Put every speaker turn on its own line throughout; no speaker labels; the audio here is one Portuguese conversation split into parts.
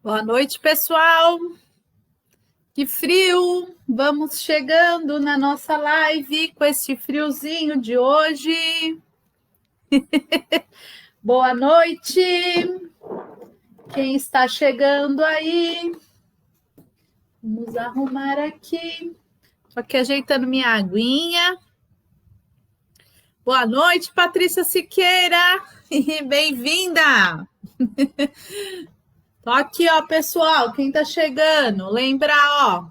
Boa noite, pessoal. Que frio! Vamos chegando na nossa live com esse friozinho de hoje. Boa noite. Quem está chegando aí? Vamos arrumar aqui. Estou aqui ajeitando minha aguinha. Boa noite, Patrícia Siqueira. Bem-vinda! Tô aqui, ó, pessoal. Quem tá chegando? Lembra, ó.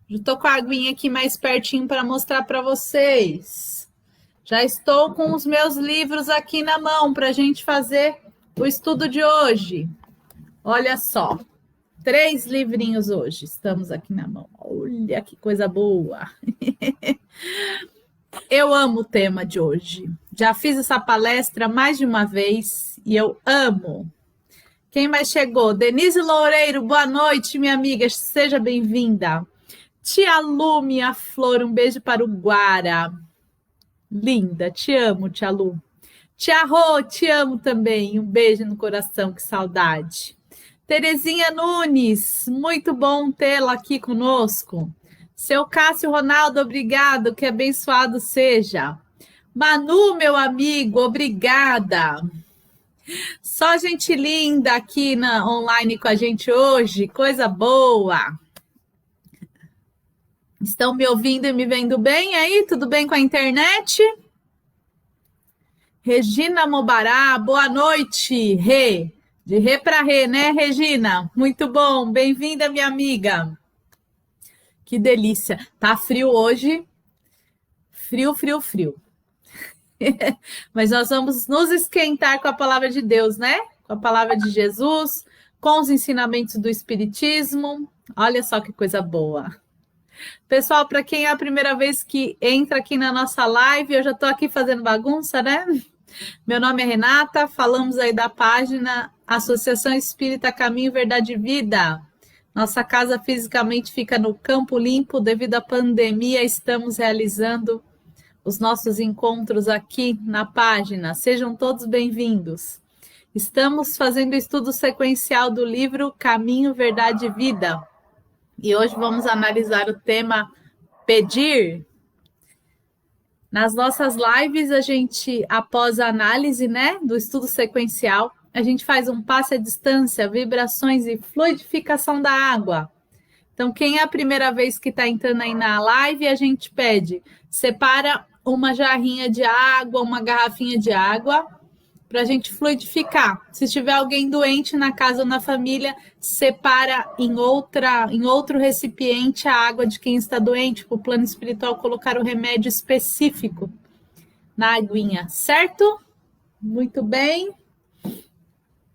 Já tô com a aguinha aqui mais pertinho para mostrar para vocês. Já estou com os meus livros aqui na mão para a gente fazer o estudo de hoje. Olha só, 3 livrinhos hoje. Estamos aqui na mão. Olha que coisa boa. Eu amo o tema de hoje. Já fiz essa palestra mais de uma vez e eu amo. Quem mais chegou? Denise Loureiro, boa noite, minha amiga. Seja bem-vinda. Tia Lu, minha flor, um beijo para o Guara. Linda, te amo, tia Lu. Tia Rô, te amo também. Um beijo no coração, que saudade. Terezinha Nunes, muito bom tê-la aqui conosco. Seu Cássio Ronaldo, obrigado, que abençoado seja. Manu, meu amigo, obrigada. Só gente linda aqui online com a gente hoje, coisa boa. Estão me ouvindo e me vendo bem aí? Tudo bem com a internet? Regina Mobará, boa noite, Rê. De Rê para Rê, né, Regina? Muito bom, bem-vinda, minha amiga. Que delícia. Tá frio hoje. Frio, frio, frio. Mas nós vamos nos esquentar com a palavra de Deus, né? Com a palavra de Jesus, com os ensinamentos do Espiritismo. Olha só que coisa boa. Pessoal, para quem é a primeira vez que entra aqui na nossa live, eu já estou aqui fazendo bagunça, né? Meu nome é Renata, falamos aí da página Associação Espírita Caminho, Verdade e Vida. Nossa casa fisicamente fica no Campo Limpo, devido à pandemia, estamos realizando os nossos encontros aqui na página. Sejam todos bem-vindos. Estamos fazendo o estudo sequencial do livro Caminho, Verdade e Vida. E hoje vamos analisar o tema pedir. Nas nossas lives, a gente, após a análise, né, do estudo sequencial, a gente faz um passe à distância, vibrações e fluidificação da água. Então, quem é a primeira vez que está entrando aí na live, a gente pede, separa uma jarrinha de água, uma garrafinha de água, para a gente fluidificar. Se tiver alguém doente na casa ou na família, separa em outro recipiente a água de quem está doente, para o plano espiritual colocar o remédio específico na aguinha, certo? Muito bem.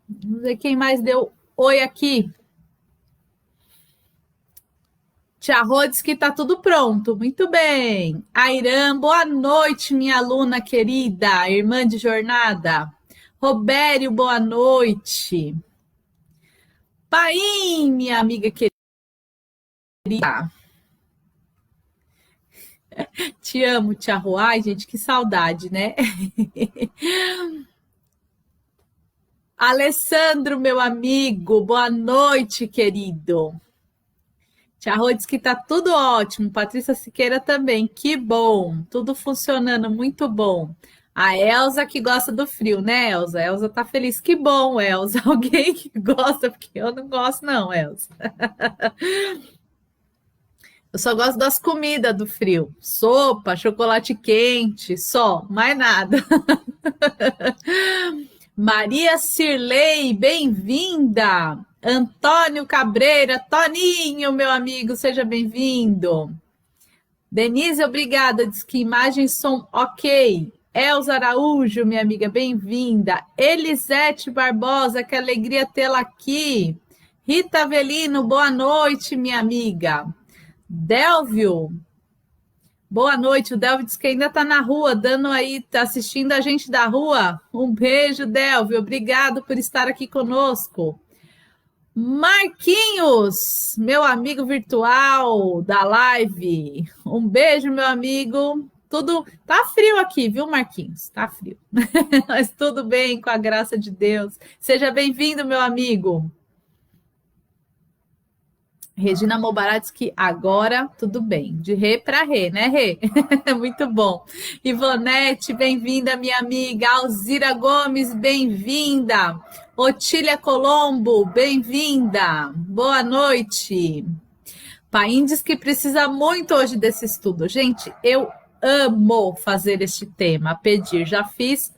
Vamos ver quem mais deu oi aqui. Tia Rô diz que está tudo pronto. Muito bem. Airam, boa noite, minha aluna querida, irmã de jornada. Robério, boa noite. Paim, minha amiga querida. Te amo, tia Rô. Ai, gente, que saudade, né? Alessandro, meu amigo, boa noite, querido. Tia Rô diz que tá tudo ótimo. Patrícia Siqueira também. Que bom. Tudo funcionando muito bom. A Elza que gosta do frio, né, Elza? A Elza tá feliz. Que bom, Elza. Alguém que gosta, porque eu não gosto, não, Elza. Eu só gosto das comidas do frio. Sopa, chocolate quente, só, mais nada. Maria Cirlei, bem-vinda. Antônio Cabreira, Toninho, meu amigo, seja bem-vindo. Denise, obrigada, diz que imagens são ok. Elza Araújo, minha amiga, bem-vinda. Elisete Barbosa, que alegria tê-la aqui. Rita Avelino, boa noite, minha amiga. Delvio, boa noite. O Delvio diz que ainda está na rua, tá assistindo a gente da rua. Um beijo, Delvio. Obrigado por estar aqui conosco. Marquinhos, meu amigo virtual da live. Um beijo, meu amigo. Tudo tá frio aqui, viu, Marquinhos? Tá frio. Mas tudo bem, com a graça de Deus. Seja bem-vindo, meu amigo. Regina Mobaratsky, agora tudo bem. De rê para rê, né, Rê? Muito bom. Ivonete, bem-vinda, minha amiga. Alzira Gomes, bem-vinda. Otília Colombo, bem-vinda. Boa noite. Paim diz que precisa muito hoje desse estudo. Gente, eu amo fazer este tema, pedir. Já fiz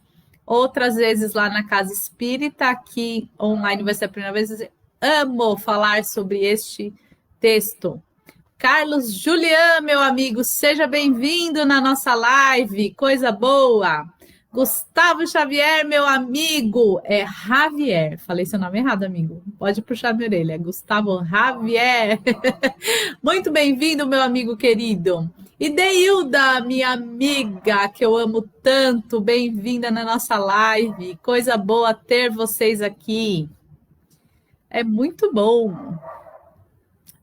outras vezes lá na Casa Espírita, aqui online vai ser a primeira vez. Amo falar sobre este texto. Carlos Julian, meu amigo, seja bem-vindo na nossa live, coisa boa. Gustavo Xavier, meu amigo, é Javier. Falei seu nome errado, amigo. Pode puxar minha orelha. Gustavo Javier. Muito bem-vindo, meu amigo querido. E Deilda, minha amiga, que eu amo tanto, bem-vinda na nossa live. Coisa boa ter vocês aqui. É muito bom.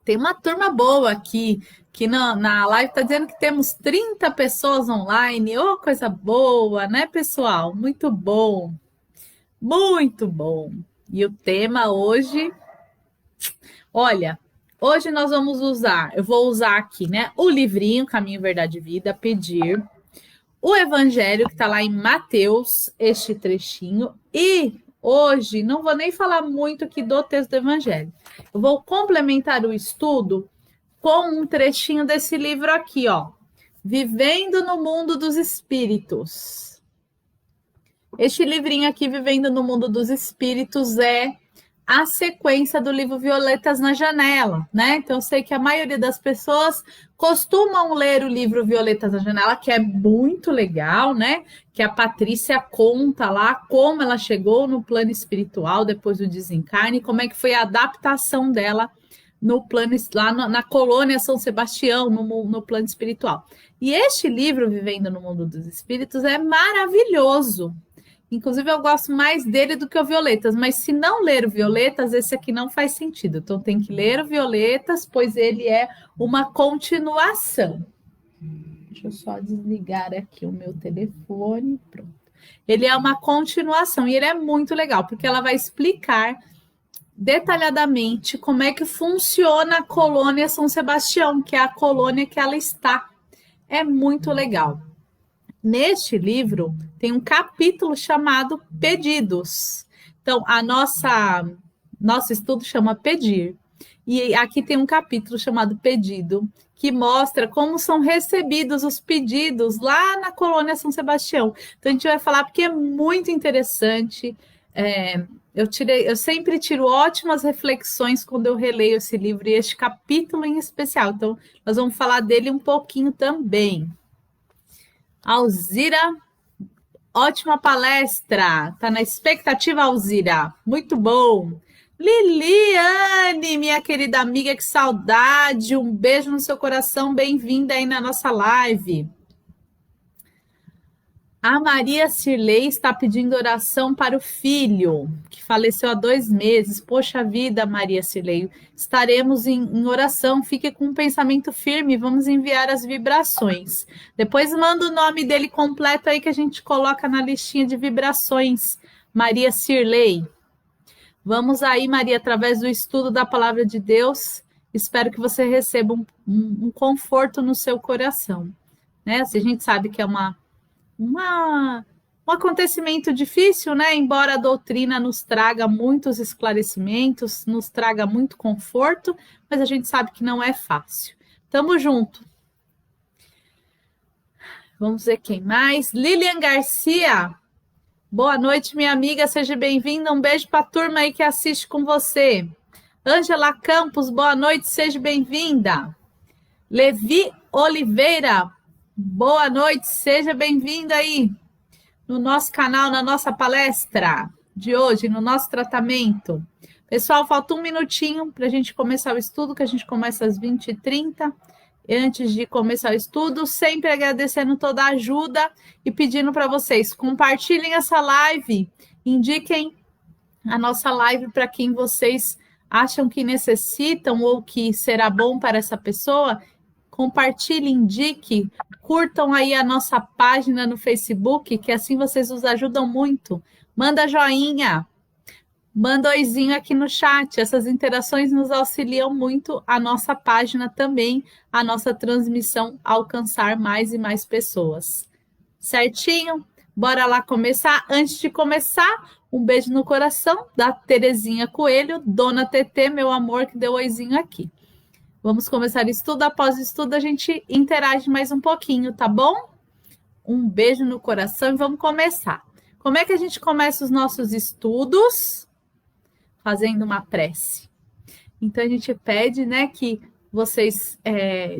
Tem uma turma boa aqui, que na live está dizendo que temos 30 pessoas online. Oh, coisa boa, né, pessoal? Muito bom. Muito bom. E o tema hoje... Olha, hoje nós vamos usar... Eu vou usar aqui, né? O livrinho Caminho, Verdade e Vida, Pedir. O Evangelho, que está lá em Mateus, este trechinho. E... hoje, não vou nem falar muito aqui do texto do Evangelho. Eu vou complementar o estudo com um trechinho desse livro aqui, ó. Vivendo no Mundo dos Espíritos. Este livrinho aqui, Vivendo no Mundo dos Espíritos, é a sequência do livro Violetas na Janela, né? Então, eu sei que a maioria das pessoas costumam ler o livro Violetas na Janela, que é muito legal, né? Que a Patrícia conta lá como ela chegou no plano espiritual depois do desencarne, como é que foi a adaptação dela no plano, lá na colônia São Sebastião, no plano espiritual. E este livro, Vivendo no Mundo dos Espíritos, é maravilhoso. Inclusive, eu gosto mais dele do que o Violetas, mas se não ler o Violetas, esse aqui não faz sentido. Então, tem que ler o Violetas, pois ele é uma continuação. Deixa eu só desligar aqui o meu telefone. Pronto. Ele é uma continuação e ele é muito legal, porque ela vai explicar detalhadamente como é que funciona a colônia São Sebastião, que é a colônia que ela está. É muito legal. Neste livro tem um capítulo chamado Pedidos. Então, nosso estudo chama Pedir. E aqui tem um capítulo chamado Pedido, que mostra como são recebidos os pedidos lá na colônia São Sebastião. Então, a gente vai falar porque é muito interessante. Eu sempre tiro ótimas reflexões quando eu releio esse livro e este capítulo em especial. Então, nós vamos falar dele um pouquinho também. Alzira, ótima palestra. Tá na expectativa, Alzira? Muito bom. Liliane, minha querida amiga, que saudade. Um beijo no seu coração, bem-vinda aí na nossa live. A Maria Cirlei está pedindo oração para o filho, que faleceu há 2 meses. Poxa vida, Maria Cirlei, estaremos em oração. Fique com um pensamento firme, vamos enviar as vibrações. Depois manda o nome dele completo aí que a gente coloca na listinha de vibrações. Maria Cirlei. Vamos aí, Maria, através do estudo da Palavra de Deus, espero que você receba um conforto no seu coração. Né? A gente sabe que é um acontecimento difícil, né? Embora a doutrina nos traga muitos esclarecimentos, nos traga muito conforto, mas a gente sabe que não é fácil. Tamo junto. Vamos ver quem mais. Lilian Garcia. Boa noite, minha amiga, seja bem-vinda. Um beijo para a turma aí que assiste com você. Ângela Campos, boa noite, seja bem-vinda. Levi Oliveira, boa noite, seja bem-vinda aí no nosso canal, na nossa palestra de hoje, no nosso tratamento. Pessoal, falta 1 minutinho para a gente começar o estudo, que a gente começa às 20h30. Antes de começar o estudo, sempre agradecendo toda a ajuda e pedindo para vocês, compartilhem essa live, indiquem a nossa live para quem vocês acham que necessitam ou que será bom para essa pessoa. Compartilhe, indique, curtam aí a nossa página no Facebook, que assim vocês nos ajudam muito. Manda joinha. Manda oizinho aqui no chat. Essas interações nos auxiliam muito a nossa página também, a nossa transmissão alcançar mais e mais pessoas. Certinho? Bora lá começar. Antes de começar, um beijo no coração da Terezinha Coelho, Dona TT, meu amor, que deu oizinho aqui. Vamos começar estudo. Após o estudo, a gente interage mais um pouquinho, tá bom? Um beijo no coração e vamos começar. Como é que a gente começa os nossos estudos? Fazendo uma prece. Então, a gente pede, né, que vocês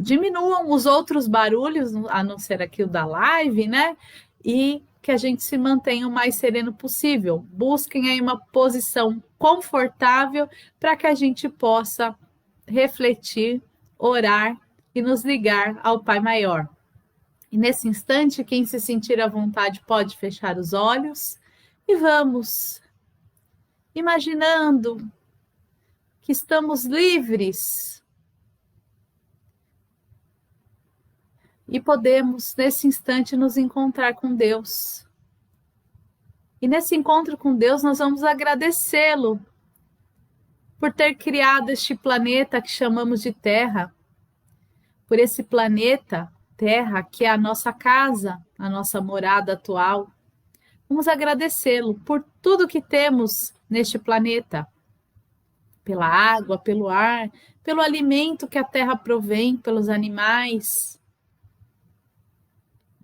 diminuam os outros barulhos, a não ser aqui o da live, né? E que a gente se mantenha o mais sereno possível. Busquem aí uma posição confortável para que a gente possa refletir, orar e nos ligar ao Pai Maior. E nesse instante, quem se sentir à vontade pode fechar os olhos e vamos imaginando que estamos livres e podemos, nesse instante, nos encontrar com Deus. E nesse encontro com Deus, nós vamos agradecê-lo por ter criado este planeta que chamamos de Terra, por esse planeta Terra que é a nossa casa, a nossa morada atual. Vamos agradecê-lo por tudo que temos neste planeta, pela água, pelo ar, pelo alimento que a terra provém, pelos animais,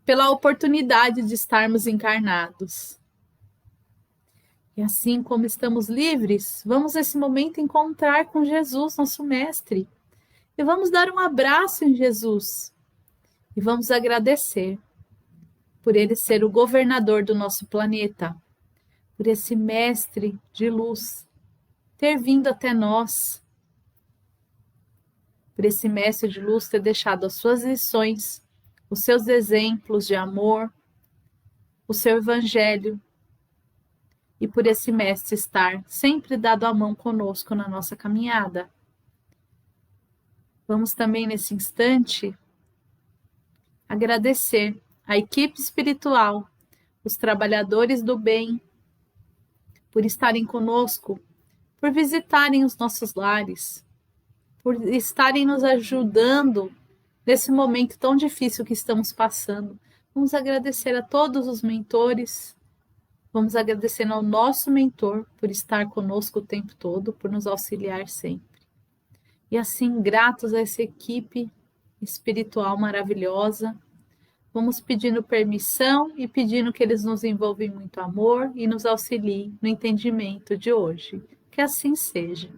pela oportunidade de estarmos encarnados. E assim como estamos livres, vamos nesse momento encontrar com Jesus, nosso mestre, e vamos dar um abraço em Jesus, e vamos agradecer por ele ser o governador do nosso planeta, por esse mestre de luz ter vindo até nós, por esse mestre de luz ter deixado as suas lições, os seus exemplos de amor, o seu evangelho, e por esse mestre estar sempre dado a mão conosco na nossa caminhada. Vamos também nesse instante agradecer a equipe espiritual, os trabalhadores do bem, por estarem conosco, por visitarem os nossos lares, por estarem nos ajudando nesse momento tão difícil que estamos passando. Vamos agradecer a todos os mentores, vamos agradecer ao nosso mentor por estar conosco o tempo todo, por nos auxiliar sempre. E assim, gratos a essa equipe espiritual maravilhosa, vamos pedindo permissão e pedindo que eles nos envolvam em muito amor e nos auxiliem no entendimento de hoje. Que assim seja.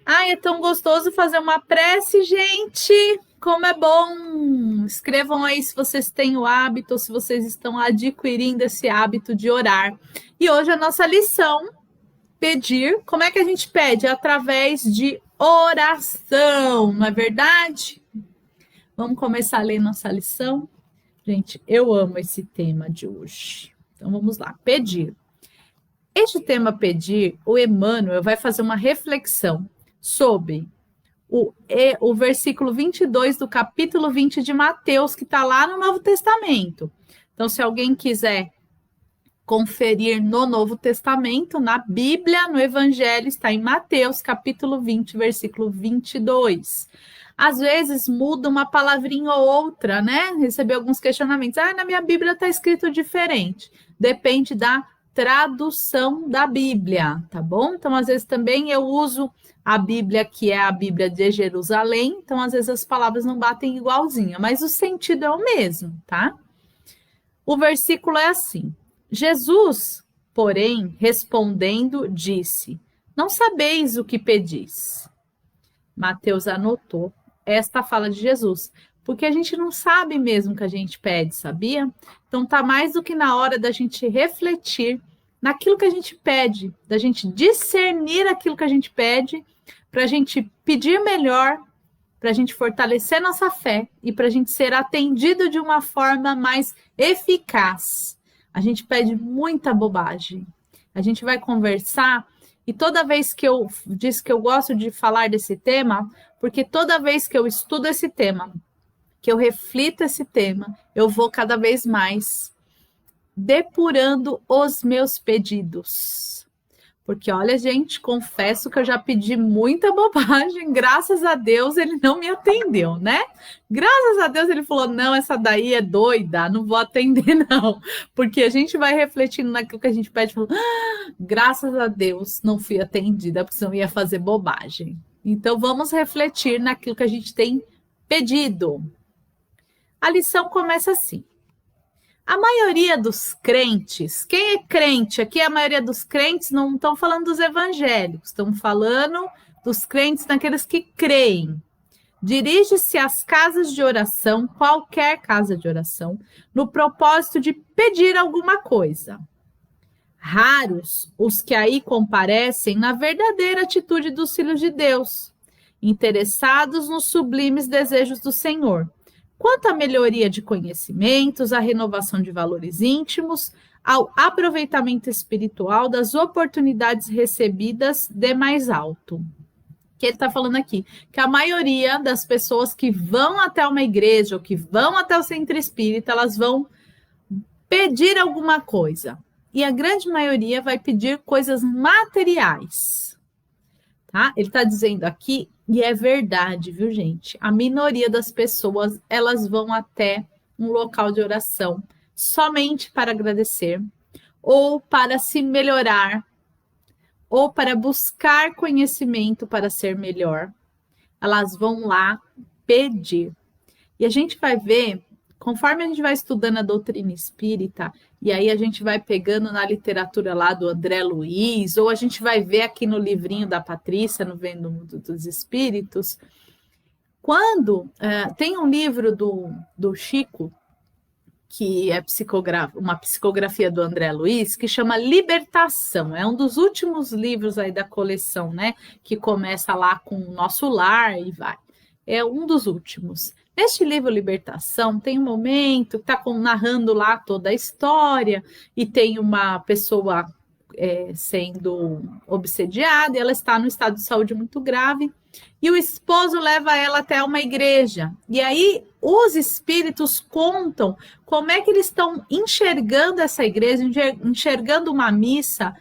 Ai, é tão gostoso fazer uma prece, gente! Como é bom! Escrevam aí se vocês têm o hábito, ou se vocês estão adquirindo esse hábito de orar. E hoje a nossa lição, pedir. Como é que a gente pede? Através de oração, não é verdade? Vamos começar a ler nossa lição? Gente, eu amo esse tema de hoje. Então, vamos lá. Pedir. Este tema pedir, o Emmanuel vai fazer uma reflexão sobre o versículo 22 do capítulo 20 de Mateus, que está lá no Novo Testamento. Então, se alguém quiser conferir no Novo Testamento, na Bíblia, no Evangelho, está em Mateus, capítulo 20, versículo 22. Às vezes muda uma palavrinha ou outra, né? Recebi alguns questionamentos. Na minha Bíblia está escrito diferente. Depende da tradução da Bíblia, tá bom? Então, às vezes também eu uso a Bíblia, que é a Bíblia de Jerusalém, então às vezes as palavras não batem igualzinha, mas o sentido é o mesmo, tá? O versículo é assim: Jesus, porém, respondendo, disse: não sabeis o que pedis. Mateus anotou esta fala de Jesus, porque a gente não sabe mesmo o que a gente pede, sabia? Então tá mais do que na hora da gente refletir naquilo que a gente pede, da gente discernir aquilo que a gente pede, para a gente pedir melhor, para a gente fortalecer nossa fé e para a gente ser atendido de uma forma mais eficaz. A gente pede muita bobagem. A gente vai conversar e toda vez que eu disse que eu gosto de falar desse tema, porque toda vez que eu estudo esse tema, que eu reflito esse tema, eu vou cada vez mais depurando os meus pedidos. Porque, olha, gente, confesso que eu já pedi muita bobagem, graças a Deus ele não me atendeu, né? Graças a Deus ele falou, não, essa daí é doida, não vou atender não. Porque a gente vai refletindo naquilo que a gente pede, falando, graças a Deus não fui atendida, porque senão ia fazer bobagem. Então, vamos refletir naquilo que a gente tem pedido. A lição começa assim. A maioria dos crentes, quem é crente? Aqui a maioria dos crentes não estão falando dos evangélicos, estão falando dos crentes naqueles que creem. Dirige-se às casas de oração, qualquer casa de oração, no propósito de pedir alguma coisa. Raros os que aí comparecem na verdadeira atitude dos filhos de Deus, interessados nos sublimes desejos do Senhor. Quanto à melhoria de conhecimentos, à renovação de valores íntimos, ao aproveitamento espiritual das oportunidades recebidas de mais alto. Que ele está falando aqui, que a maioria das pessoas que vão até uma igreja ou que vão até o centro espírita, elas vão pedir alguma coisa. E a grande maioria vai pedir coisas materiais. Tá? Ele está dizendo aqui, e é verdade, viu, gente? A minoria das pessoas, elas vão até um local de oração somente para agradecer, ou para se melhorar, ou para buscar conhecimento para ser melhor. Elas vão lá pedir. E a gente vai ver, conforme a gente vai estudando a doutrina espírita, e aí a gente vai pegando na literatura lá do André Luiz, ou a gente vai ver aqui no livrinho da Patrícia, no Vendo o Mundo dos Espíritos, quando tem um livro do Chico, que é uma psicografia do André Luiz, que chama Libertação. É um dos últimos livros aí da coleção, né? Que começa lá com o Nosso Lar e vai. É um dos últimos. Neste livro Libertação, tem um momento que está narrando lá toda a história e tem uma pessoa sendo obsediada e ela está no estado de saúde muito grave e o esposo leva ela até uma igreja. E aí os espíritos contam como é que eles estão enxergando essa igreja, enxergando uma missa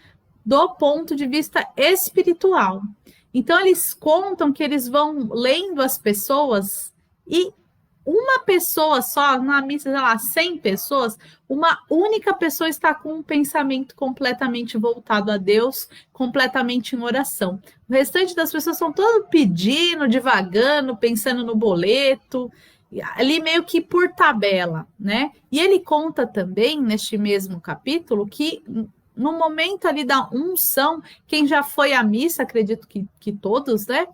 do ponto de vista espiritual. Então, eles contam que eles vão lendo as pessoas e uma pessoa só, na missa, sei lá, 100 pessoas, uma única pessoa está com um pensamento completamente voltado a Deus, completamente em oração. O restante das pessoas estão todas pedindo, divagando, pensando no boleto, ali meio que por tabela, né? E ele conta também, neste mesmo capítulo, que no momento ali da unção, quem já foi à missa, acredito que todos, né?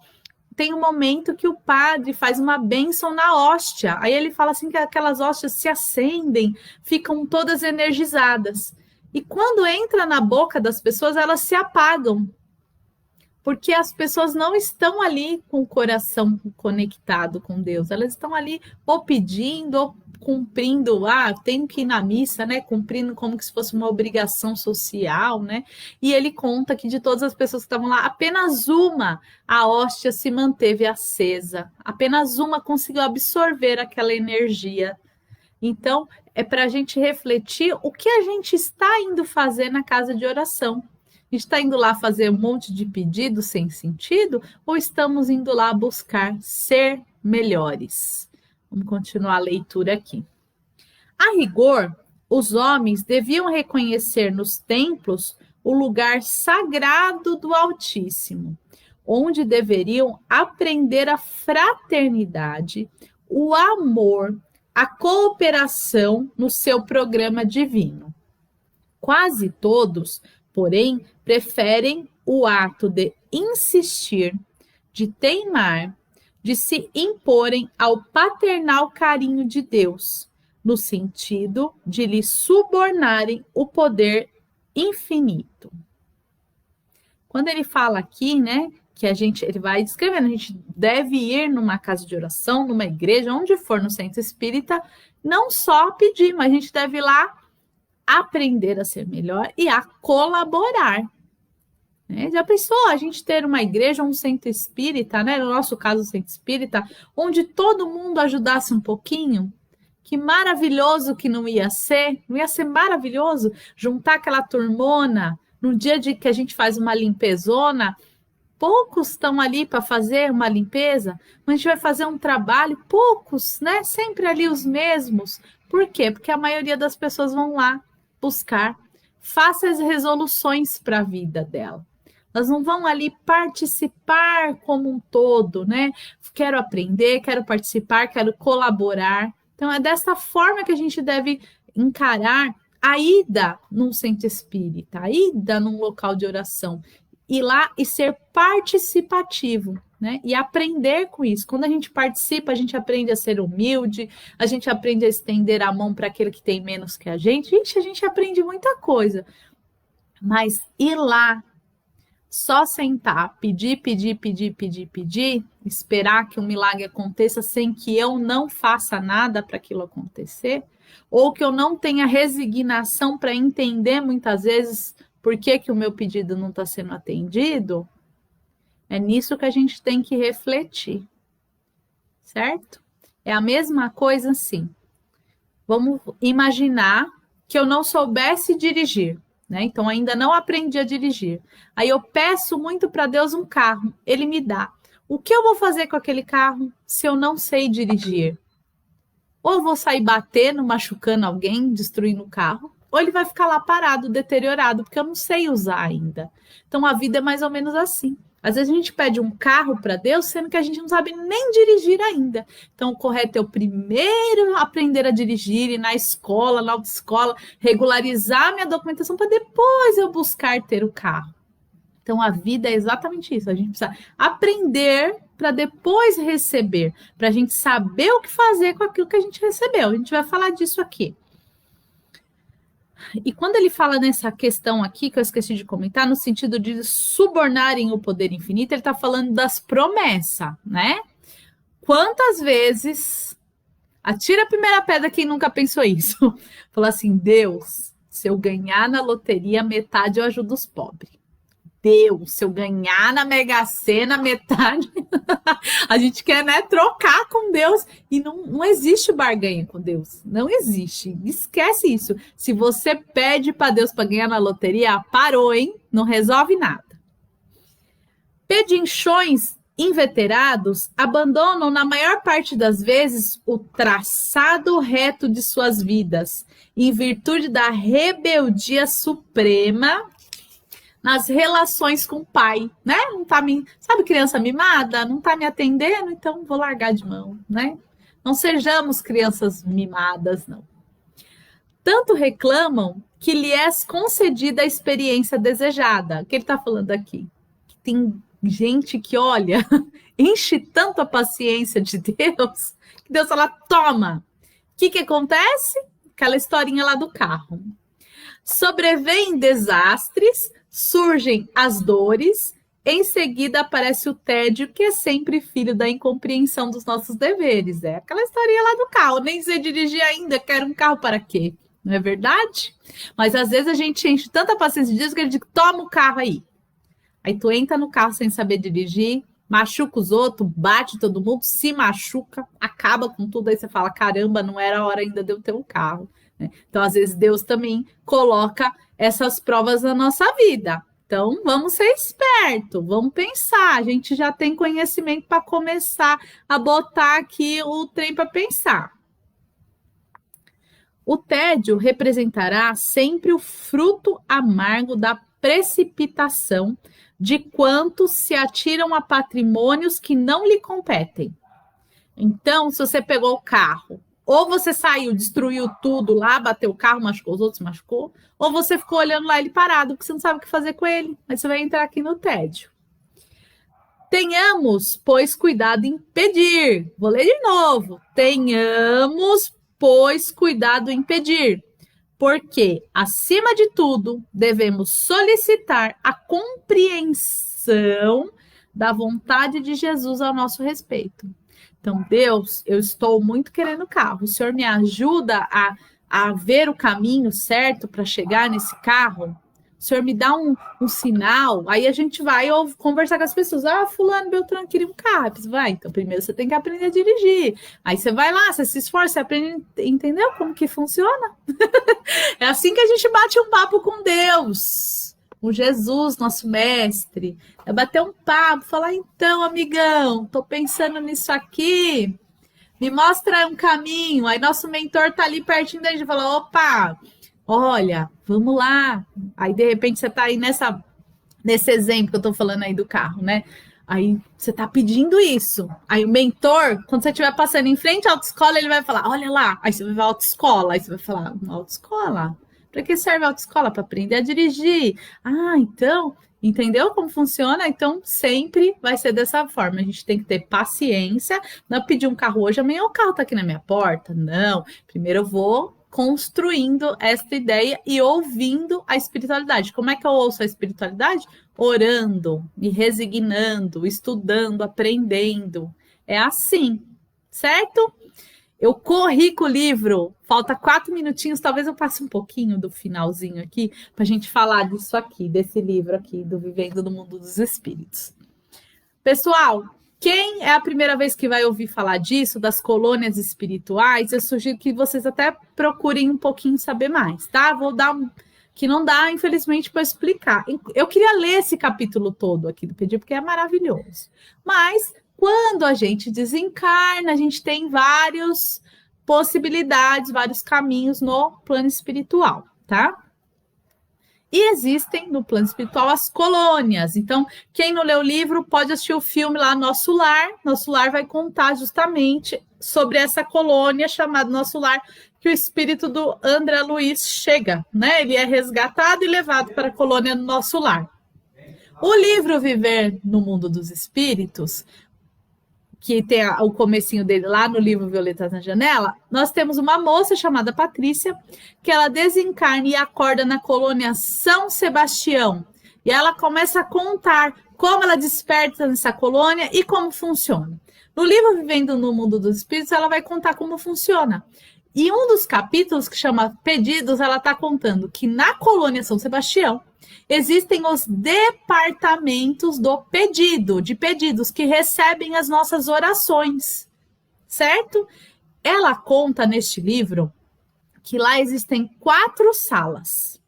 Tem um momento que o padre faz uma bênção na hóstia. Aí ele fala assim que aquelas hóstias se acendem, ficam todas energizadas. E quando entra na boca das pessoas, elas se apagam. Porque as pessoas não estão ali com o coração conectado com Deus. Elas estão ali ou pedindo, ou cumprindo, tenho que ir na missa, né? Cumprindo como que se fosse uma obrigação social, né? E ele conta que de todas as pessoas que estavam lá, apenas uma, a hóstia se manteve acesa. Apenas uma conseguiu absorver aquela energia. Então, é para a gente refletir o que a gente está indo fazer na casa de oração. A gente está indo lá fazer um monte de pedidos sem sentido ou estamos indo lá buscar ser melhores? Vamos continuar a leitura aqui. A rigor, os homens deviam reconhecer nos templos o lugar sagrado do Altíssimo, onde deveriam aprender a fraternidade, o amor, a cooperação no seu programa divino. Quase todos, porém, preferem o ato de insistir, de teimar, de se imporem ao paternal carinho de Deus, no sentido de lhe subornarem o poder infinito. Quando ele fala aqui, né, que ele vai descrevendo, a gente deve ir numa casa de oração, numa igreja, onde for no centro espírita, não só pedir, mas a gente deve ir lá aprender a ser melhor e a colaborar. Já pensou a gente ter uma igreja, um centro espírita, né? No nosso caso, o centro espírita, onde todo mundo ajudasse um pouquinho? Que maravilhoso que não ia ser maravilhoso juntar aquela turmona no dia de que a gente faz uma limpezona. Poucos estão ali para fazer uma limpeza, mas a gente vai fazer um trabalho, poucos, né? Sempre ali os mesmos. Por quê? Porque a maioria das pessoas vão lá buscar. Faça as resoluções para a vida dela. Elas não vão ali participar como um todo, né? Quero aprender, quero participar, quero colaborar. Então, é dessa forma que a gente deve encarar a ida num centro espírita, a ida num local de oração. Ir lá e ser participativo, né? E aprender com isso. Quando a gente participa, a gente aprende a ser humilde, a gente aprende a estender a mão para aquele que tem menos que a gente. Gente, a gente aprende muita coisa. Mas ir lá, só sentar, pedir, esperar que um milagre aconteça sem que eu não faça nada para aquilo acontecer, ou que eu não tenha resignação para entender muitas vezes por que o meu pedido não está sendo atendido, é nisso que a gente tem que refletir, certo? É a mesma coisa assim. Vamos imaginar que eu não soubesse dirigir, né? Então ainda não aprendi a dirigir. Aí eu peço muito para Deus um carro, ele me dá. O que eu vou fazer com aquele carro se eu não sei dirigir? Ou eu vou sair batendo, machucando alguém, destruindo o carro, ou ele vai ficar lá parado, deteriorado, porque eu não sei usar ainda. Então a vida é mais ou menos assim. Às vezes a gente pede um carro para Deus, sendo que a gente não sabe nem dirigir ainda. Então o correto é eu primeiro aprender a dirigir, ir na escola, na autoescola, regularizar minha documentação para depois eu buscar ter o carro. Então a vida é exatamente isso. A gente precisa aprender para depois receber, para a gente saber o que fazer com aquilo que a gente recebeu. A gente vai falar disso aqui. E quando ele fala nessa questão aqui, que eu esqueci de comentar, no sentido de subornarem o poder infinito, ele está falando das promessas, né? Quantas vezes, atira a primeira pedra quem nunca pensou isso, falou assim, Deus, se eu ganhar na loteria, metade eu ajudo os pobres. Deus, se eu ganhar na Mega Sena, metade, a gente quer, né, trocar com Deus, e não existe barganha com Deus, não existe, esquece isso. Se você pede para Deus para ganhar na loteria, parou, hein? Não resolve nada. Pedinchões inveterados abandonam, na maior parte das vezes, o traçado reto de suas vidas, em virtude da rebeldia suprema nas relações com o pai, né? Não tá sabe, criança mimada, não tá me atendendo, então vou largar de mão, né? Não sejamos crianças mimadas, não. Tanto reclamam que lhe é concedida a experiência desejada. O que ele tá falando aqui? Que tem gente que, olha, enche tanto a paciência de Deus, que Deus fala, toma. O que acontece? Aquela historinha lá do carro. Sobrevêm desastres, surgem as dores, em seguida aparece o tédio, que é sempre filho da incompreensão dos nossos deveres. É aquela historinha lá do carro, nem sei dirigir ainda, quero um carro para quê? Não é verdade? Mas às vezes a gente enche tanta paciência de Deus que ele diz, toma o carro aí. Aí tu entra no carro sem saber dirigir, machuca os outros, bate todo mundo, se machuca, acaba com tudo, aí você fala, caramba, não era a hora ainda de eu ter um carro. Então, às vezes, Deus também coloca essas provas na nossa vida. Então, vamos ser espertos, vamos pensar. A gente já tem conhecimento para começar a botar aqui o trem para pensar. O tédio representará sempre o fruto amargo da precipitação de quantos se atiram a patrimônios que não lhe competem. Então, se você pegou o carro, ou você saiu, destruiu tudo lá, bateu o carro, machucou os outros, machucou, ou você ficou olhando lá ele parado, porque você não sabe o que fazer com ele. Aí você vai entrar aqui no tédio. Tenhamos, pois, cuidado em pedir. Vou ler de novo. Tenhamos, pois, cuidado em pedir. Porque, acima de tudo, devemos solicitar a compreensão da vontade de Jesus ao nosso respeito. Então, Deus, eu estou muito querendo carro. O Senhor me ajuda a ver o caminho certo para chegar nesse carro? o senhor me dá um sinal, aí a gente vai conversar com as pessoas. Fulano, Beltrano queria um carro. Vai, então primeiro você tem que aprender a dirigir. Aí você vai lá, você se esforça, você aprende, entendeu como que funciona? É assim que a gente bate um papo com Deus, com Jesus, nosso mestre. É bater um papo, falar, então, amigão, tô pensando nisso aqui, me mostra um caminho. Aí nosso mentor tá ali pertinho da gente e fala, opa, olha, vamos lá. Aí, de repente, você tá aí nesse exemplo que eu tô falando aí do carro, né? Aí você tá pedindo isso. Aí o mentor, quando você estiver passando em frente à autoescola, ele vai falar, olha lá. Aí você vai ver a autoescola. Aí você vai falar, autoescola? Para que serve a autoescola? Para aprender a dirigir. Então, entendeu como funciona? Então, sempre vai ser dessa forma. A gente tem que ter paciência. Não pedir um carro hoje, amanhã o carro tá aqui na minha porta. Não. Primeiro eu vou construindo esta ideia e ouvindo a espiritualidade. Como é que eu ouço a espiritualidade? Orando, me resignando, estudando, aprendendo. É assim, certo? Eu corri com o livro, falta 4 minutinhos, talvez eu passe um pouquinho do finalzinho aqui, para a gente falar disso aqui, desse livro aqui, do Vivendo no Mundo dos Espíritos. Pessoal, quem é a primeira vez que vai ouvir falar disso, das colônias espirituais, eu sugiro que vocês até procurem um pouquinho saber mais, tá? Vou dar que não dá, infelizmente, para explicar. Eu queria ler esse capítulo todo aqui do Pedir, porque é maravilhoso. Mas, quando a gente desencarna, a gente tem várias possibilidades, vários caminhos no plano espiritual, tá? E existem no plano espiritual as colônias. Então, quem não leu o livro pode assistir o filme lá, Nosso Lar. Nosso Lar vai contar justamente sobre essa colônia chamada Nosso Lar, que o espírito do André Luiz chega, né? Ele é resgatado e levado para a colônia Nosso Lar. O livro Viver no Mundo dos Espíritos, que tem o comecinho dele lá no livro Violetas na Janela, nós temos uma moça chamada Patrícia, que ela desencarna e acorda na colônia São Sebastião. E ela começa a contar como ela desperta nessa colônia e como funciona. No livro Vivendo no Mundo dos Espíritos, ela vai contar como funciona. E um dos capítulos, que chama Pedidos, ela está contando que na colônia São Sebastião existem os departamentos do pedido, de pedidos que recebem as nossas orações, certo? Ela conta neste livro que lá existem 4 salas.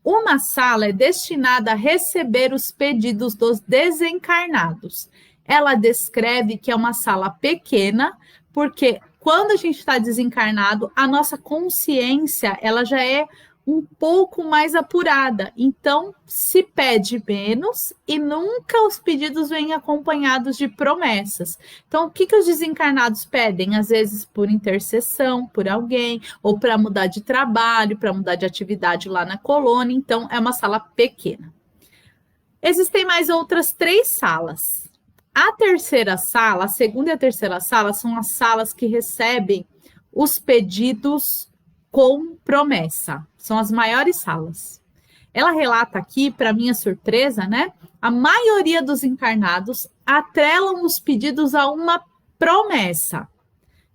Uma sala é destinada a receber os pedidos dos desencarnados. Ela descreve que é uma sala pequena, porque quando a gente está desencarnado, a nossa consciência ela já é um pouco mais apurada. Então, se pede menos e nunca os pedidos vêm acompanhados de promessas. Então, o que os desencarnados pedem? Às vezes por intercessão, por alguém, ou para mudar de trabalho, para mudar de atividade lá na colônia. Então, é uma sala pequena. Existem mais outras 3 salas. A terceira sala, a segunda e a terceira sala, são as salas que recebem os pedidos com promessa. São as maiores salas. Ela relata aqui, para minha surpresa, né? A maioria dos encarnados atrelam os pedidos a uma promessa.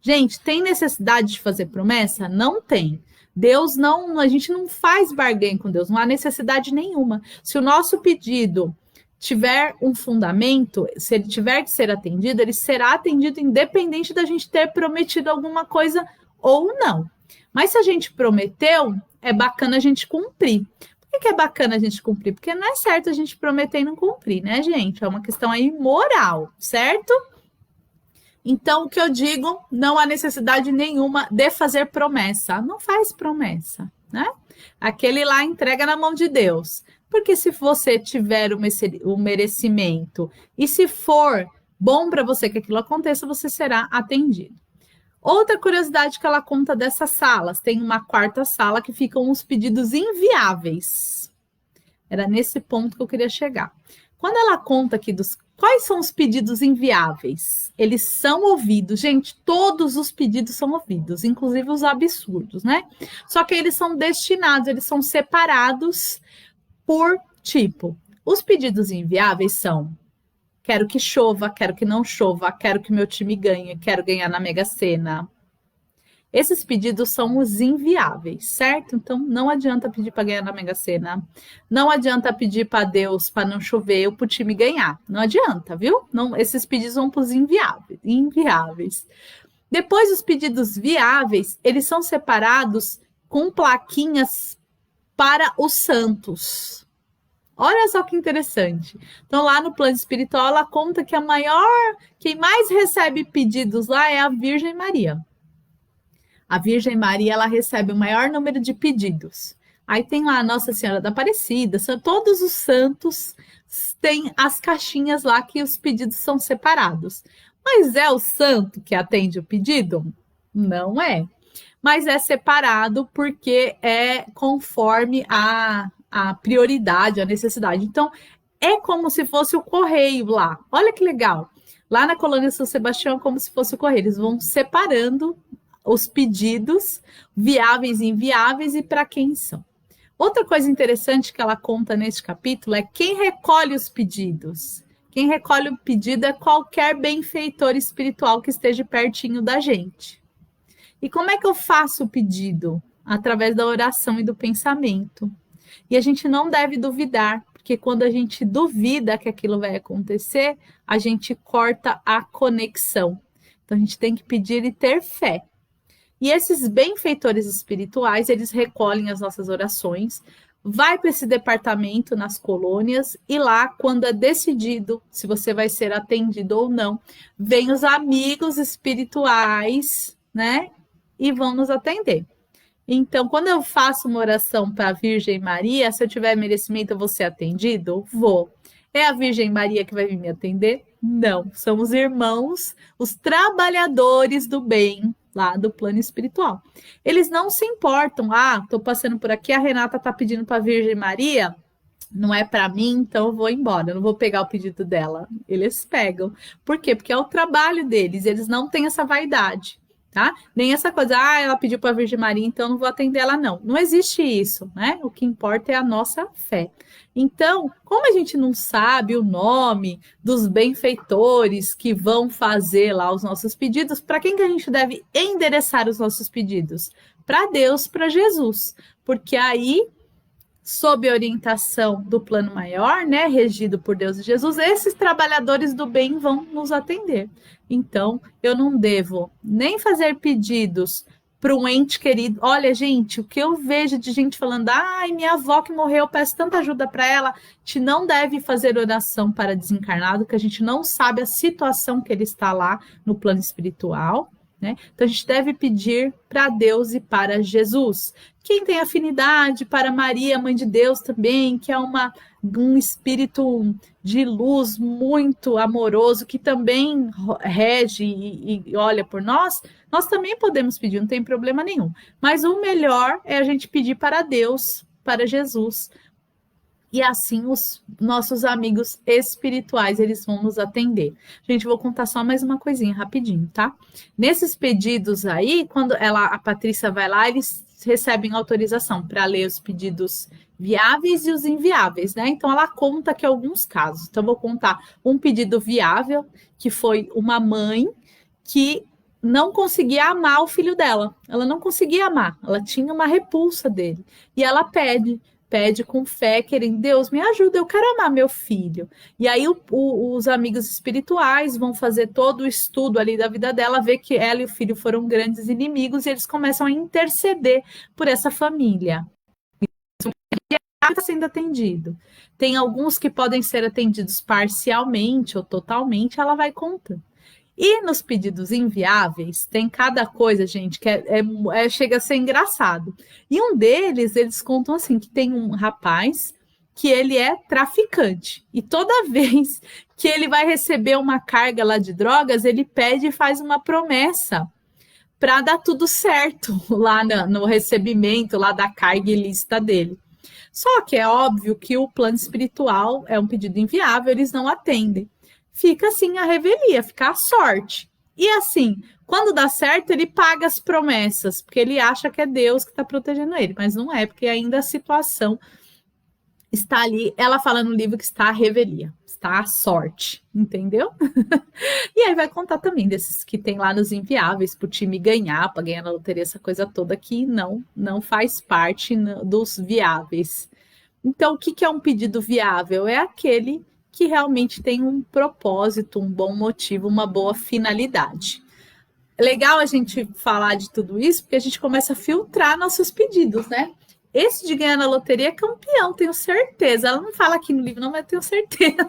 Gente, tem necessidade de fazer promessa? Não tem. Deus não, a gente não faz barganha com Deus, não há necessidade nenhuma. Se o nosso pedido tiver um fundamento, se ele tiver que ser atendido, ele será atendido independente da gente ter prometido alguma coisa ou não. Mas se a gente prometeu, é bacana a gente cumprir. Por que é bacana a gente cumprir? Porque não é certo a gente prometer e não cumprir, né, gente? É uma questão aí moral, certo? Então, o que eu digo, não há necessidade nenhuma de fazer promessa. Não faz promessa, né? Aquele lá entrega na mão de Deus. Porque se você tiver o merecimento e se for bom para você que aquilo aconteça, você será atendido. Outra curiosidade que ela conta dessas salas, tem uma 4ª sala que ficam os pedidos inviáveis. Era nesse ponto que eu queria chegar. Quando ela conta aqui quais são os pedidos inviáveis, eles são ouvidos. Gente, todos os pedidos são ouvidos, inclusive os absurdos, né? Só que eles são destinados, eles são separados por tipo. Os pedidos inviáveis são: quero que chova, quero que não chova, quero que meu time ganhe, quero ganhar na Mega Sena. Esses pedidos são os inviáveis, certo? Então, não adianta pedir para ganhar na Mega Sena. Não adianta pedir para Deus para não chover ou para o time ganhar. Não adianta, viu? Não, esses pedidos vão para os inviáveis. Depois, os pedidos viáveis, eles são separados com plaquinhas para os santos. Olha só que interessante. Então, lá no plano espiritual, ela conta que quem mais recebe pedidos lá é a Virgem Maria. A Virgem Maria, ela recebe o maior número de pedidos. Aí tem lá a Nossa Senhora da Aparecida, todos os santos têm as caixinhas lá que os pedidos são separados. Mas é o santo que atende o pedido? Não é. Mas é separado porque é conforme a prioridade, a necessidade. Então, é como se fosse o correio lá. Olha que legal. Lá na Colônia São Sebastião é como se fosse o correio. Eles vão separando os pedidos viáveis e inviáveis e para quem são. Outra coisa interessante que ela conta neste capítulo é quem recolhe os pedidos. Quem recolhe o pedido é qualquer benfeitor espiritual que esteja pertinho da gente. E como é que eu faço o pedido? Através da oração e do pensamento. E a gente não deve duvidar, porque quando a gente duvida que aquilo vai acontecer, a gente corta a conexão. Então a gente tem que pedir e ter fé. E esses benfeitores espirituais, eles recolhem as nossas orações, vai para esse departamento nas colônias e lá, quando é decidido se você vai ser atendido ou não, vem os amigos espirituais, né? E vão nos atender. Então, quando eu faço uma oração para a Virgem Maria, se eu tiver merecimento, eu vou ser atendido? Vou. É a Virgem Maria que vai vir me atender? Não. São os irmãos, os trabalhadores do bem, lá do plano espiritual. Eles não se importam. Estou passando por aqui, a Renata está pedindo para a Virgem Maria, não é para mim, então eu vou embora, eu não vou pegar o pedido dela. Eles pegam. Por quê? Porque é o trabalho deles, eles não têm essa vaidade. Tá? Nem essa coisa, ela pediu para a Virgem Maria, então não vou atender ela, não. Não existe isso, né? O que importa é a nossa fé. Então, como a gente não sabe o nome dos benfeitores que vão fazer lá os nossos pedidos, para quem que a gente deve endereçar os nossos pedidos? Para Deus, para Jesus. Porque aí, sob orientação do plano maior, né, regido por Deus e Jesus, esses trabalhadores do bem vão nos atender. Então, eu não devo nem fazer pedidos para um ente querido. Olha, gente, o que eu vejo de gente falando, minha avó que morreu, peço tanta ajuda para ela. A gente não deve fazer oração para desencarnado, que a gente não sabe a situação que ele está lá no plano espiritual. Né? Então, a gente deve pedir para Deus e para Jesus. Quem tem afinidade para Maria, Mãe de Deus também, que é um espírito de luz muito amoroso, que também rege e olha por nós, nós também podemos pedir, não tem problema nenhum. Mas o melhor é a gente pedir para Deus, para Jesus. E assim os nossos amigos espirituais, eles vão nos atender. Gente, vou contar só mais uma coisinha rapidinho, tá? Nesses pedidos aí, quando a Patrícia vai lá, eles recebem autorização para ler os pedidos viáveis e os inviáveis, né? Então, ela conta que alguns casos. Então, vou contar um pedido viável, que foi uma mãe que não conseguia amar o filho dela. Ela não conseguia amar, ela tinha uma repulsa dele. E ela pede com fé, querendo, Deus, me ajuda, eu quero amar meu filho. E aí os amigos espirituais vão fazer todo o estudo ali da vida dela, ver que ela e o filho foram grandes inimigos, e eles começam a interceder por essa família. Está sendo atendido. Tem alguns que podem ser atendidos parcialmente ou totalmente, ela vai contando. E nos pedidos inviáveis, tem cada coisa, gente, que chega a ser engraçado. E um deles, eles contam assim, que tem um rapaz que ele é traficante. E toda vez que ele vai receber uma carga lá de drogas, ele pede e faz uma promessa para dar tudo certo lá no recebimento lá da carga ilícita dele. Só que é óbvio que o plano espiritual é um pedido inviável, eles não atendem. Fica assim a revelia, fica a sorte. E assim, quando dá certo, ele paga as promessas, porque ele acha que é Deus que está protegendo ele, mas não é, porque ainda a situação está ali. Ela fala no livro que está a revelia. apostar a sorte, entendeu? E aí vai contar também desses que tem lá nos inviáveis para o time ganhar, para ganhar na loteria, essa coisa toda que não faz parte dos viáveis. Então, o que é um pedido viável? É aquele que realmente tem um propósito, um bom motivo, uma boa finalidade. É legal a gente falar de tudo isso, porque a gente começa a filtrar nossos pedidos, né? Esse de ganhar na loteria é campeão, tenho certeza. Ela não fala aqui no livro, não, mas eu tenho certeza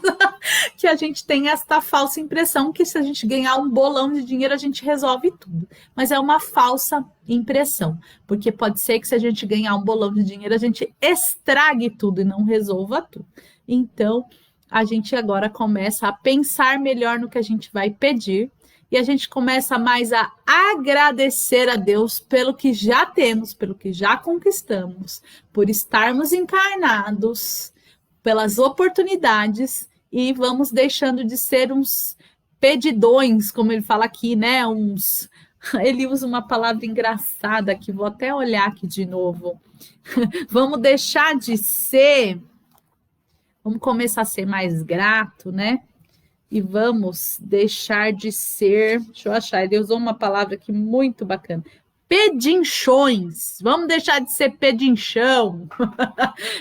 que a gente tem esta falsa impressão que se a gente ganhar um bolão de dinheiro, a gente resolve tudo. Mas é uma falsa impressão, porque pode ser que se a gente ganhar um bolão de dinheiro, a gente estrague tudo e não resolva tudo. Então, a gente agora começa a pensar melhor no que a gente vai pedir, e a gente começa mais a agradecer a Deus pelo que já temos, pelo que já conquistamos, por estarmos encarnados, pelas oportunidades, e vamos deixando de ser uns pedidões, como ele fala aqui, né? Ele usa uma palavra engraçada aqui, vou até olhar aqui de novo. Vamos deixar de ser, vamos começar a ser mais grato, né? E vamos deixar de ser, deixa eu achar, ele usou uma palavra aqui muito bacana, pedinchões, vamos deixar de ser pedinchão,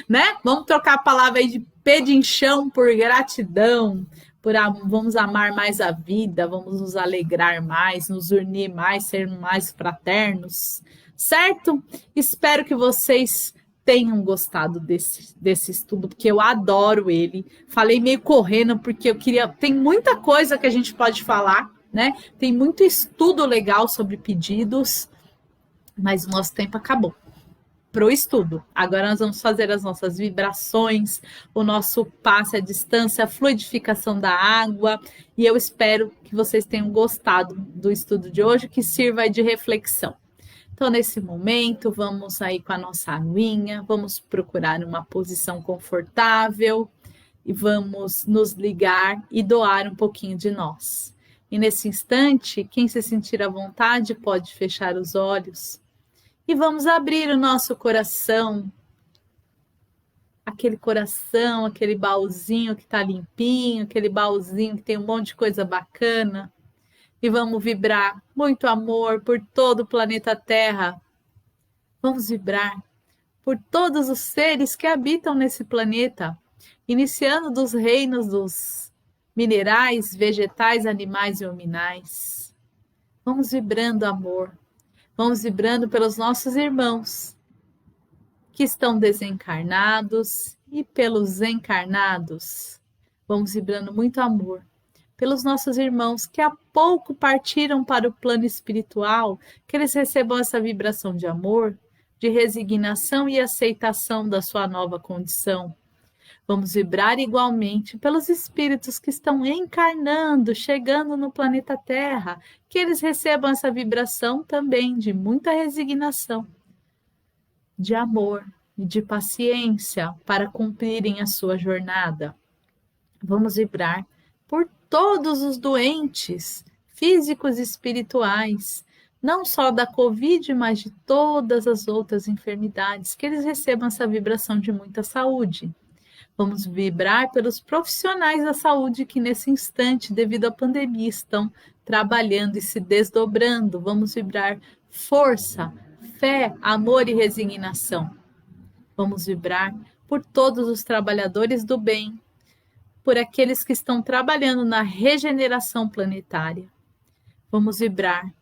né? Vamos trocar a palavra aí de pedinchão por gratidão, vamos amar mais a vida, vamos nos alegrar mais, nos unir mais, ser mais fraternos, certo? Espero que vocês tenham gostado desse estudo, porque eu adoro ele. Falei meio correndo, porque eu queria... Tem muita coisa que a gente pode falar, né? Tem muito estudo legal sobre pedidos, mas o nosso tempo acabou para o estudo. Agora nós vamos fazer as nossas vibrações, o nosso passe à distância, a fluidificação da água, e eu espero que vocês tenham gostado do estudo de hoje, que sirva de reflexão. Então, nesse momento, vamos aí com a nossa aguinha, vamos procurar uma posição confortável e vamos nos ligar e doar um pouquinho de nós. E nesse instante, quem se sentir à vontade pode fechar os olhos e vamos abrir o nosso coração, aquele baúzinho que está limpinho, aquele baúzinho que tem um monte de coisa bacana. E vamos vibrar muito amor por todo o planeta Terra. Vamos vibrar por todos os seres que habitam nesse planeta, iniciando dos reinos dos minerais, vegetais, animais e hominais. Vamos vibrando amor. Vamos vibrando pelos nossos irmãos que estão desencarnados e pelos encarnados. Vamos vibrando muito amor pelos nossos irmãos que há pouco partiram para o plano espiritual, que eles recebam essa vibração de amor, de resignação e aceitação da sua nova condição. Vamos vibrar igualmente pelos espíritos que estão encarnando, chegando no planeta Terra, que eles recebam essa vibração também de muita resignação, de amor e de paciência para cumprirem a sua jornada. Vamos vibrar por todos os doentes, físicos e espirituais, não só da Covid, mas de todas as outras enfermidades, que eles recebam essa vibração de muita saúde. Vamos vibrar pelos profissionais da saúde que nesse instante, devido à pandemia, estão trabalhando e se desdobrando. Vamos vibrar força, fé, amor e resignação. Vamos vibrar por todos os trabalhadores do bem, por aqueles que estão trabalhando na regeneração planetária. Vamos vibrar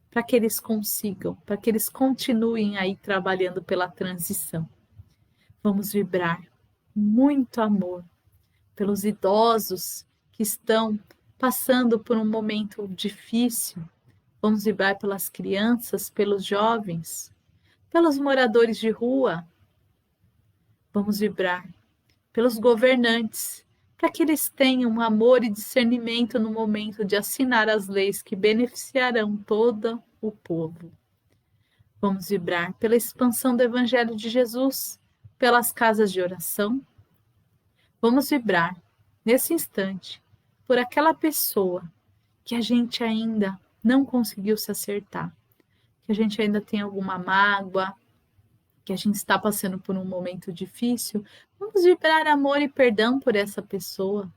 para que eles consigam, para que eles continuem aí trabalhando pela transição. Vamos vibrar muito amor pelos idosos que estão passando por um momento difícil. Vamos vibrar pelas crianças, pelos jovens, pelos moradores de rua. Vamos vibrar pelos governantes, para que eles tenham amor e discernimento no momento de assinar as leis que beneficiarão todo o povo. Vamos vibrar pela expansão do Evangelho de Jesus, pelas casas de oração. Vamos vibrar, nesse instante, por aquela pessoa que a gente ainda não conseguiu se acertar, que a gente ainda tem alguma mágoa, que a gente está passando por um momento difícil, vamos vibrar amor e perdão por essa pessoa.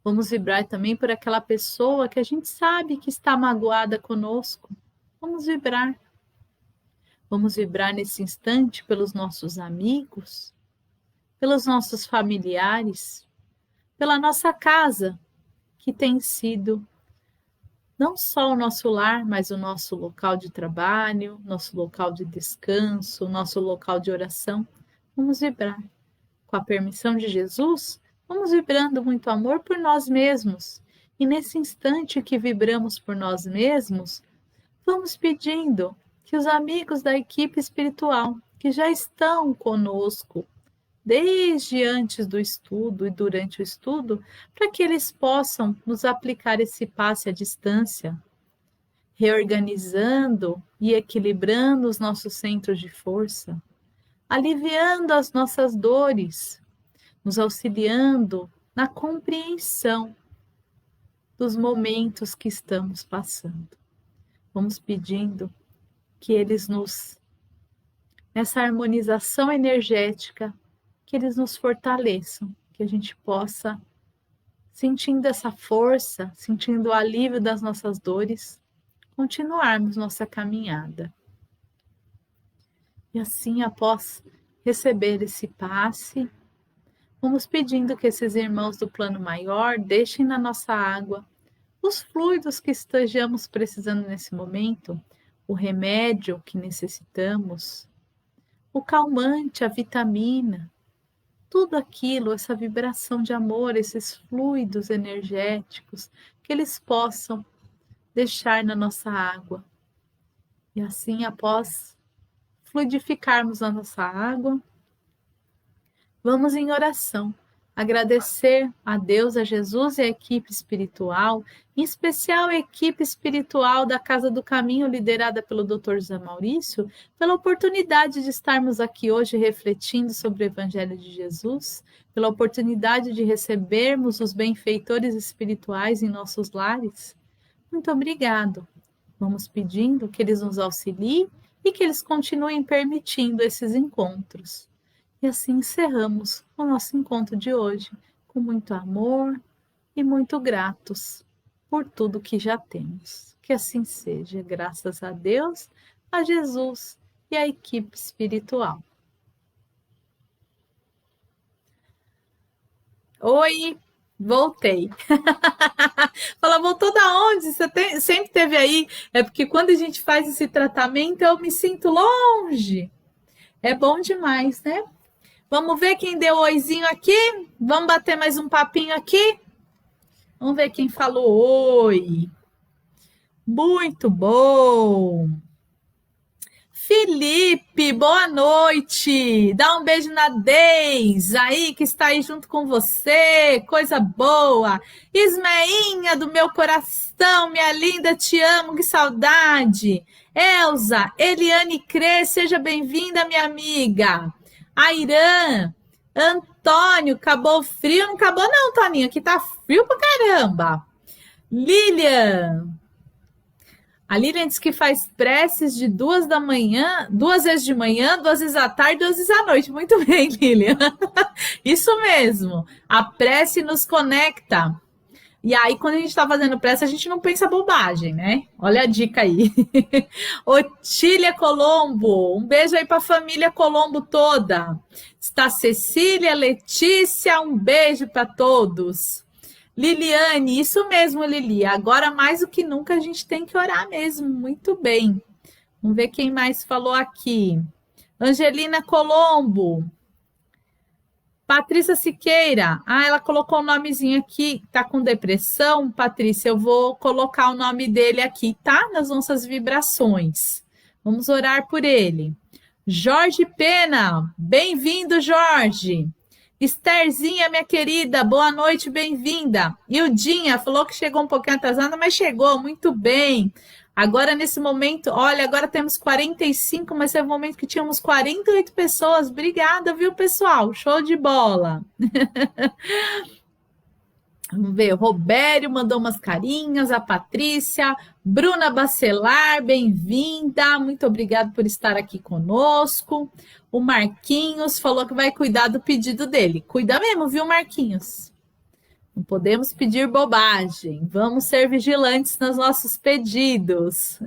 Vamos vibrar também por aquela pessoa que a gente sabe que está magoada conosco. Vamos vibrar. Vamos vibrar nesse instante pelos nossos amigos, pelos nossos familiares, pela nossa casa, que tem sido não só o nosso lar, mas o nosso local de trabalho, nosso local de descanso, nosso local de oração. Vamos vibrar. Com a permissão de Jesus, vamos vibrando muito amor por nós mesmos. E nesse instante que vibramos por nós mesmos, vamos pedindo que os amigos da equipe espiritual, que já estão conosco desde antes do estudo e durante o estudo, para que eles possam nos aplicar esse passe à distância, reorganizando e equilibrando os nossos centros de força, aliviando as nossas dores, nos auxiliando na compreensão dos momentos que estamos passando. Vamos pedindo que eles nessa harmonização energética, que eles nos fortaleçam, que a gente possa, sentindo essa força, sentindo o alívio das nossas dores, continuarmos nossa caminhada. E assim, após receber esse passe, vamos pedindo que esses irmãos do plano maior deixem na nossa água os fluidos que estejamos precisando nesse momento, o remédio que necessitamos, o calmante, a vitamina, tudo aquilo, essa vibração de amor, esses fluidos energéticos, que eles possam deixar na nossa água. E assim, após fluidificarmos a nossa água, vamos em oração, agradecer a Deus, a Jesus e a equipe espiritual, em especial a equipe espiritual da Casa do Caminho, liderada pelo Dr. José Maurício, pela oportunidade de estarmos aqui hoje refletindo sobre o Evangelho de Jesus, pela oportunidade de recebermos os benfeitores espirituais em nossos lares. Muito obrigado. Vamos pedindo que eles nos auxiliem e que eles continuem permitindo esses encontros. E assim encerramos o nosso encontro de hoje, com muito amor e muito gratos por tudo que já temos. Que assim seja, graças a Deus, a Jesus e à equipe espiritual. Oi, voltei. Fala, voltou da onde? Você sempre teve aí? É porque quando a gente faz esse tratamento, eu me sinto longe. É bom demais, né? Vamos ver quem deu oizinho aqui? Vamos bater mais um papinho aqui? Vamos ver quem falou oi. Muito bom. Felipe, boa noite. Dá um beijo na Deis, aí que está aí junto com você. Coisa boa. Ismeinha do meu coração, minha linda, te amo, que saudade. Elza, Eliane Cre, seja bem-vinda, minha amiga. Airã, Antônio, acabou frio? Não acabou não, Toninho, aqui tá frio pra caramba. Lilian, a Lilian diz que faz preces de 2 da manhã, 2 vezes de manhã, 2 vezes à tarde, 2 vezes à noite. Muito bem, Lilian. Isso mesmo, a prece nos conecta. E aí, quando a gente está fazendo prece, a gente não pensa bobagem, né? Olha a dica aí. Otília Colombo, um beijo aí para a família Colombo toda. Está Cecília, Letícia, um beijo para todos. Liliane, isso mesmo, Lili. Agora, mais do que nunca, a gente tem que orar mesmo. Muito bem. Vamos ver quem mais falou aqui. Angelina Colombo. Patrícia Siqueira, ela colocou o nomezinho aqui, tá com depressão, Patrícia, eu vou colocar o nome dele aqui, tá? Nas nossas vibrações. Vamos orar por ele. Jorge Pena, bem-vindo, Jorge. Estherzinha, minha querida, boa noite, bem-vinda. Ildinha falou que chegou um pouquinho atrasada, mas chegou, muito bem. Agora, nesse momento, olha, agora temos 45, mas foi um momento que tínhamos 48 pessoas. Obrigada, viu, pessoal? Show de bola. Vamos ver, o Robério mandou umas carinhas, a Patrícia, Bruna Bacelar, bem-vinda, muito obrigado por estar aqui conosco. O Marquinhos falou que vai cuidar do pedido dele. Cuida mesmo, viu, Marquinhos? Não podemos pedir bobagem, vamos ser vigilantes nos nossos pedidos.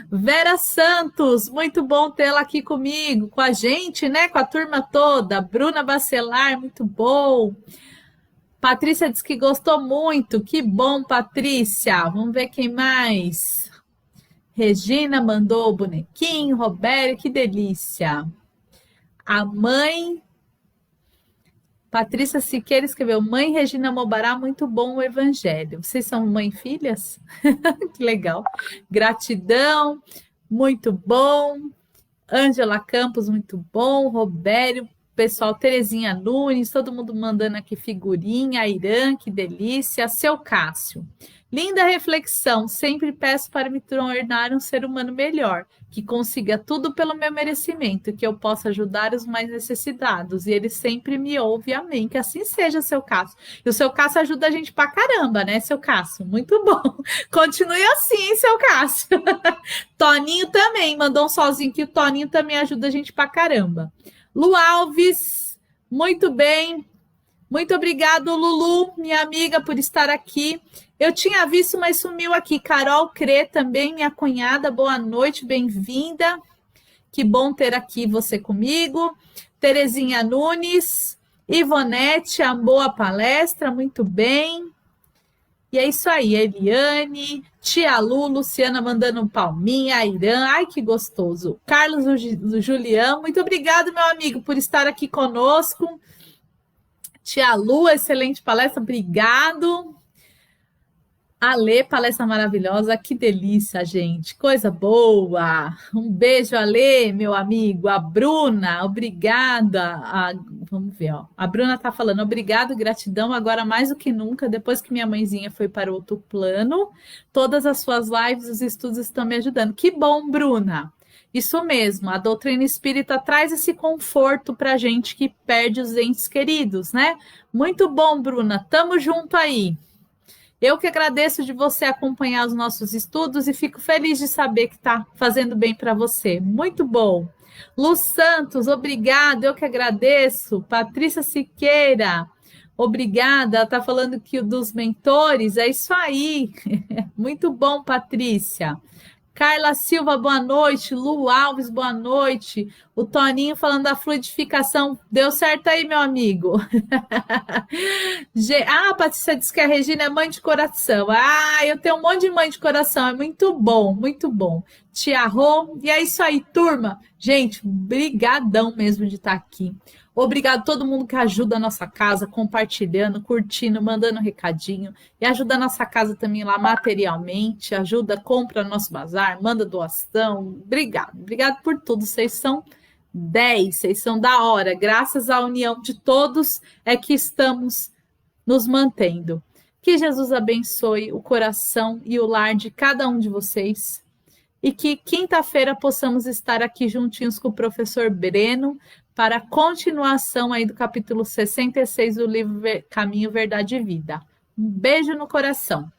Vera Santos, muito bom tê-la aqui comigo, com a gente, né? Com a turma toda. Bruna Bacelar, muito bom. Patrícia disse que gostou muito. Que bom, Patrícia. Vamos ver quem mais. Regina mandou o bonequinho. Roberto, que delícia. A mãe... Patrícia Siqueira escreveu: Mãe Regina Mobará, muito bom o evangelho. Vocês são mãe e filhas? Que legal. Gratidão, muito bom. Ângela Campos, muito bom. Robério, pessoal, Terezinha Nunes, todo mundo mandando aqui figurinha. Irã, que delícia. Seu Cássio. Linda reflexão, sempre peço para me tornar um ser humano melhor, que consiga tudo pelo meu merecimento, que eu possa ajudar os mais necessitados, e ele sempre me ouve, amém, que assim seja, seu Cássio. E o seu Cássio ajuda a gente pra caramba, né, seu Cássio? Muito bom. Continue assim, seu Cássio. Toninho também, mandou um sozinho que o Toninho também ajuda a gente pra caramba. Lu Alves, muito bem. Muito obrigado, Lulu, minha amiga, por estar aqui. Eu tinha visto, mas sumiu aqui. Carol Crê também, minha cunhada. Boa noite, bem-vinda. Que bom ter aqui você comigo. Terezinha Nunes. Ivonete, amou a palestra, muito bem. E é isso aí, Eliane, Tia Lu, Luciana mandando um palminha, Irã, ai que gostoso. Carlos Julião, muito obrigado, meu amigo, por estar aqui conosco. Tia Lu, excelente palestra, obrigado. Ale, palestra maravilhosa, que delícia, gente, coisa boa. Um beijo, Ale, meu amigo. A Bruna, obrigada. Vamos ver, ó. A Bruna tá falando, obrigado, gratidão, agora mais do que nunca, depois que minha mãezinha foi para outro plano, todas as suas lives, os estudos estão me ajudando. Que bom, Bruna. Isso mesmo, a doutrina espírita traz esse conforto para a gente que perde os entes queridos, né? Muito bom, Bruna, tamo junto aí. Eu que agradeço de você acompanhar os nossos estudos e fico feliz de saber que está fazendo bem para você. Muito bom. Lu Santos, obrigada, eu que agradeço. Patrícia Siqueira, obrigada. Ela está falando que dos mentores, é isso aí. Muito bom, Patrícia. Carla Silva, boa noite. Lu Alves, boa noite. O Toninho falando da fluidificação. Deu certo aí, meu amigo. A Patrícia disse que a Regina é mãe de coração. Eu tenho um monte de mãe de coração. É muito bom, muito bom. Tia Rô. E é isso aí, turma. Gente, brigadão mesmo de estar aqui. Obrigado a todo mundo que ajuda a nossa casa, compartilhando, curtindo, mandando recadinho. E ajuda a nossa casa também lá materialmente. Ajuda, compra nosso bazar, manda doação. Obrigado. Obrigado por tudo. Vocês são 10, vocês são da hora. Graças à união de todos é que estamos nos mantendo. Que Jesus abençoe o coração e o lar de cada um de vocês. E que quinta-feira possamos estar aqui juntinhos com o professor Breno para a continuação aí do capítulo 66 do livro Caminho, Verdade e Vida. Um beijo no coração.